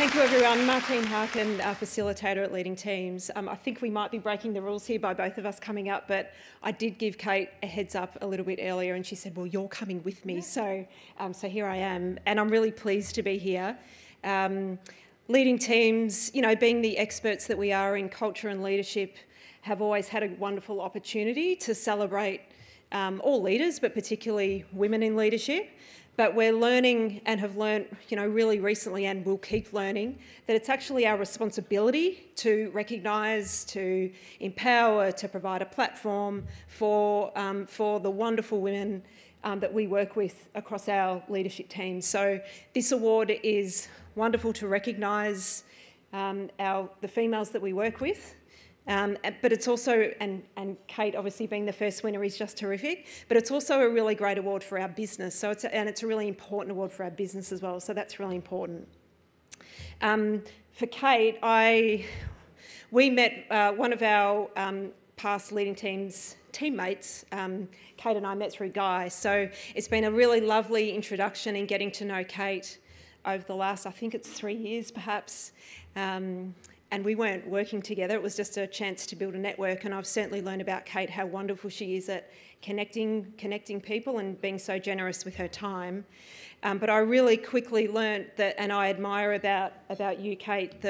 Thank you, everyone. Martine Harkin, facilitator at Leading Teams. I think we might be breaking the rules here by both of us coming up, but I did give Kate a heads up a little bit earlier, and she said, well, you're coming with me. So here I am, and I'm really pleased to be here. Leading Teams, you know, being the experts that we are in culture and leadership, have always had a wonderful opportunity to celebrate all leaders, but particularly women in leadership. But we're learning and have learned, you know, really recently, and will keep learning, that it's actually our responsibility to recognise, to empower, to provide a platform for the wonderful women that we work with across our leadership team. So this award is wonderful to recognise the females that we work with. But it's also, and Kate obviously being the first winner is just terrific, but it's also a really great award for our business. So it's a really important award for our business as well. So that's really important. For Kate, we met one of our past Leading Teams teammates. Kate and I met through Guy. So it's been a really lovely introduction in getting to know Kate over the last, I think it's 3 years perhaps. And we weren't working together, it was just a chance to build a network, and I've certainly learned about Kate how wonderful she is at connecting people and being so generous with her time. But I really quickly learnt that, and I admire about you, Kate,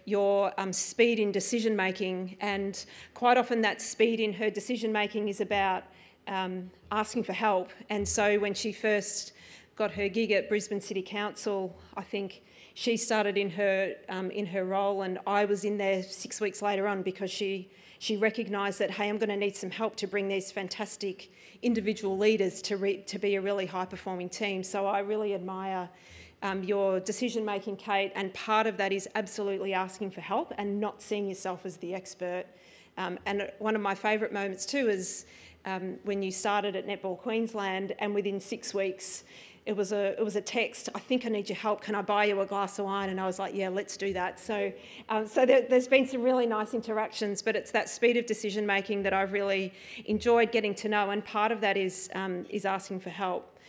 your speed in decision making, and quite often that speed in her decision making is about asking for help. And so when she first got her gig at Brisbane City Council, I think she started in her role, and I was in there 6 weeks later on, because she recognised that, hey, I'm going to need some help to bring these fantastic individual leaders to be a really high-performing team. So I really admire your decision-making, Kate, and part of that is absolutely asking for help and not seeing yourself as the expert. And one of my favourite moments too is when you started at Netball Queensland, and within 6 weeks, it was a text, I think I need your help, can I buy you a glass of wine? And I was like, yeah, let's do that. So there's been some really nice interactions, but it's that speed of decision making that I've really enjoyed getting to know, and part of that is asking for help.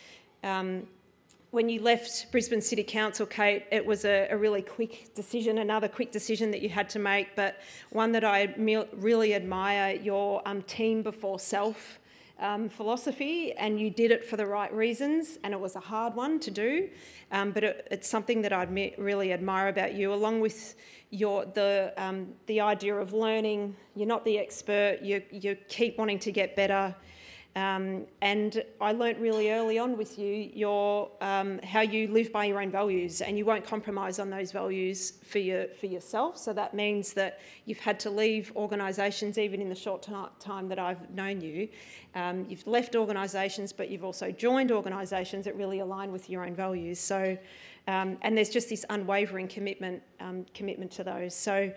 When you left Brisbane City Council, Kate, it was a really quick decision, another quick decision that you had to make, but one that I really admire, your team before self philosophy, and you did it for the right reasons, and it was a hard one to do, but it's something that I really admire about you, along with the idea of learning. You're not the expert, you keep wanting to get better, and I learnt really early on with you how you live by your own values, and you won't compromise on those values for yourself. So that means that you've had to leave organisations, even in the short time that I've known you. You've left organisations, but you've also joined organisations that really align with your own values. So, and there's just this unwavering commitment to those. So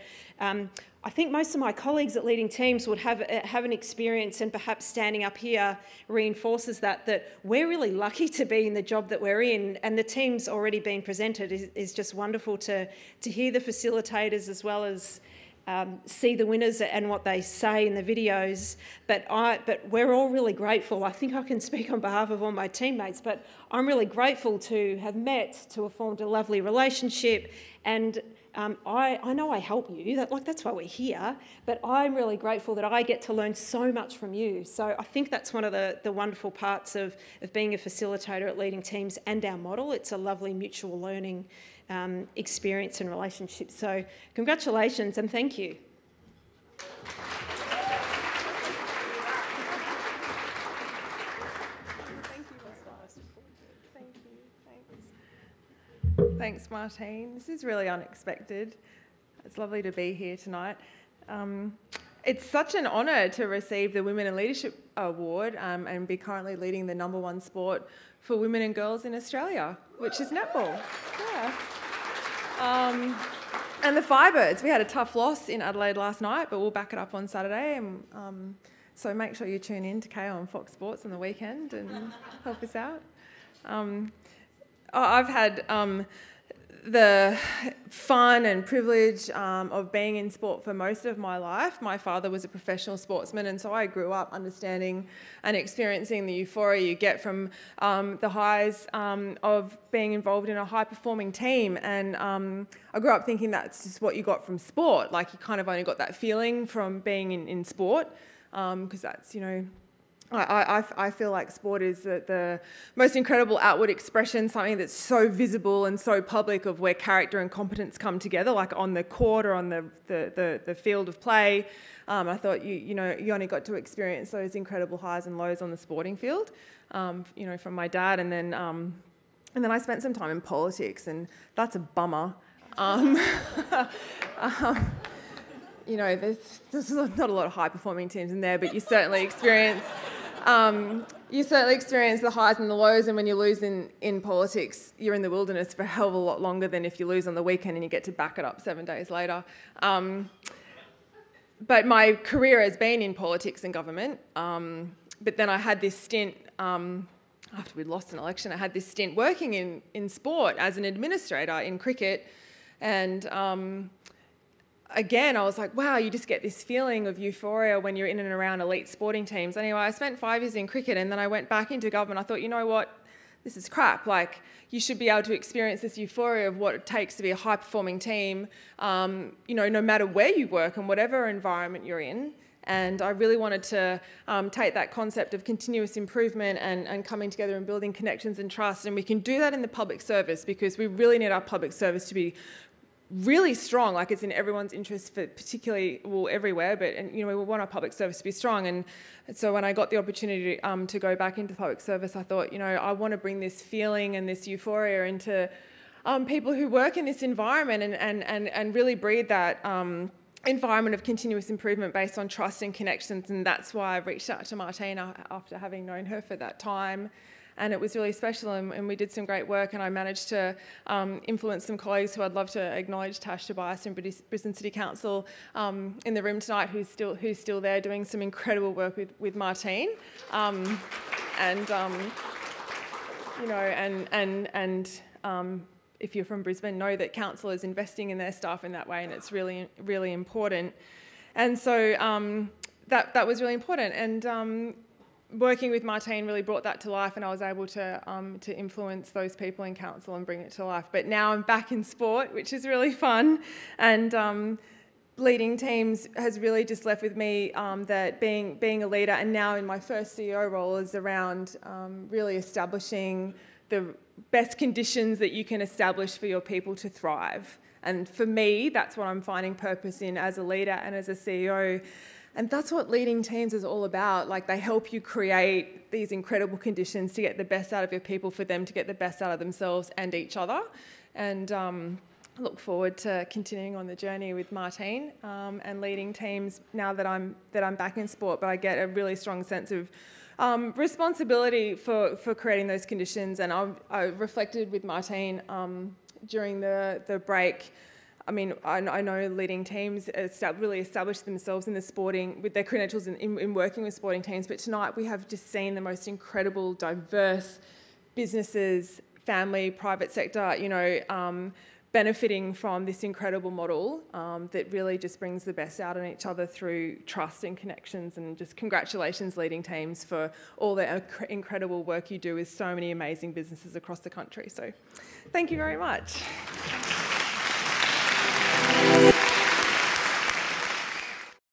I think most of my colleagues at Leading Teams would have an experience, and perhaps standing up here reinforces that we're really lucky to be in the job that we're in, and the team's already been presented is just wonderful to hear the facilitators as well as see the winners and what they say in the videos, but we're all really grateful. I think I can speak on behalf of all my teammates, but I'm really grateful to have met, to have formed a lovely relationship, and I know I help you, that's why we're here, but I'm really grateful that I get to learn so much from you. So I think that's one of the wonderful parts of being a facilitator at Leading Teams and our model. It's a lovely mutual learning experience and relationship. So congratulations and thank you. Thanks, Martine. This is really unexpected. It's lovely to be here tonight. It's such an honour to receive the Women in Leadership Award and be currently leading the #1 sport for women and girls in Australia, which is netball. Yeah. And the Firebirds, we had a tough loss in Adelaide last night, but we'll back it up on Saturday. And so make sure you tune in to KO on Fox Sports on the weekend and help us out. I've had the fun and privilege of being in sport for most of my life. My father was a professional sportsman, and so I grew up understanding and experiencing the euphoria you get from the highs of being involved in a high-performing team. And I grew up thinking that's just what you got from sport. Like, you kind of only got that feeling from being in sport, because that's, you know, I feel like sport is the most incredible outward expression, something that's so visible and so public of where character and competence come together, like on the court or on the field of play. I thought you only got to experience those incredible highs and lows on the sporting field, you know, from my dad, and then I spent some time in politics, and that's a bummer. You know, there's not a lot of high-performing teams in there, but you certainly experience the highs and the lows, and when you lose in politics, you're in the wilderness for a hell of a lot longer than if you lose on the weekend and you get to back it up 7 days later. But my career has been in politics and government, but then I had this stint, after we'd lost an election, I had this stint working in sport as an administrator in cricket, and again, I was like, wow, you just get this feeling of euphoria when you're in and around elite sporting teams. Anyway, I spent 5 years in cricket, and then I went back into government. I thought, you know what, this is crap. Like, you should be able to experience this euphoria of what it takes to be a high-performing team, you know, no matter where you work and whatever environment you're in. And I really wanted to take that concept of continuous improvement and coming together and building connections and trust. And we can do that in the public service, because we really need our public service to be really strong. Like, it's in everyone's interest, for particularly, well, everywhere, but, and, you know, we want our public service to be strong. And so when I got the opportunity to go back into public service, I thought, you know, I want to bring this feeling and this euphoria into people who work in this environment, and really breathe that environment of continuous improvement based on trust and connections. And that's why I've reached out to Martine after having known her for that time. And it was really special, and we did some great work, and I managed to influence some colleagues who I'd love to acknowledge. Tash Tobias from Brisbane City Council in the room tonight, who's still there doing some incredible work with Martine. You know, if you're from Brisbane, know that council is investing in their staff in that way, and it's really, really important. And so that was really important. And working with Martine really brought that to life, and I was able to influence those people in council and bring it to life. But now I'm back in sport, which is really fun, and leading teams has really just left with me that being a leader, and now in my first CEO role, is around really establishing the best conditions that you can establish for your people to thrive. And for me, that's what I'm finding purpose in as a leader and as a CEO. And that's what leading teams is all about. Like, they help you create these incredible conditions to get the best out of your people, for them to get the best out of themselves and each other. And I look forward to continuing on the journey with Martine and leading teams now that I'm back in sport. But I get a really strong sense of responsibility for creating those conditions. And I reflected with Martine during the break. I mean, I know leading teams really establish themselves in the sporting, with their credentials in working with sporting teams, but tonight we have just seen the most incredible, diverse businesses, family, private sector, you know, benefiting from this incredible model that really just brings the best out in each other through trust and connections. And just congratulations, leading teams, for all the incredible work you do with so many amazing businesses across the country. So thank you very much.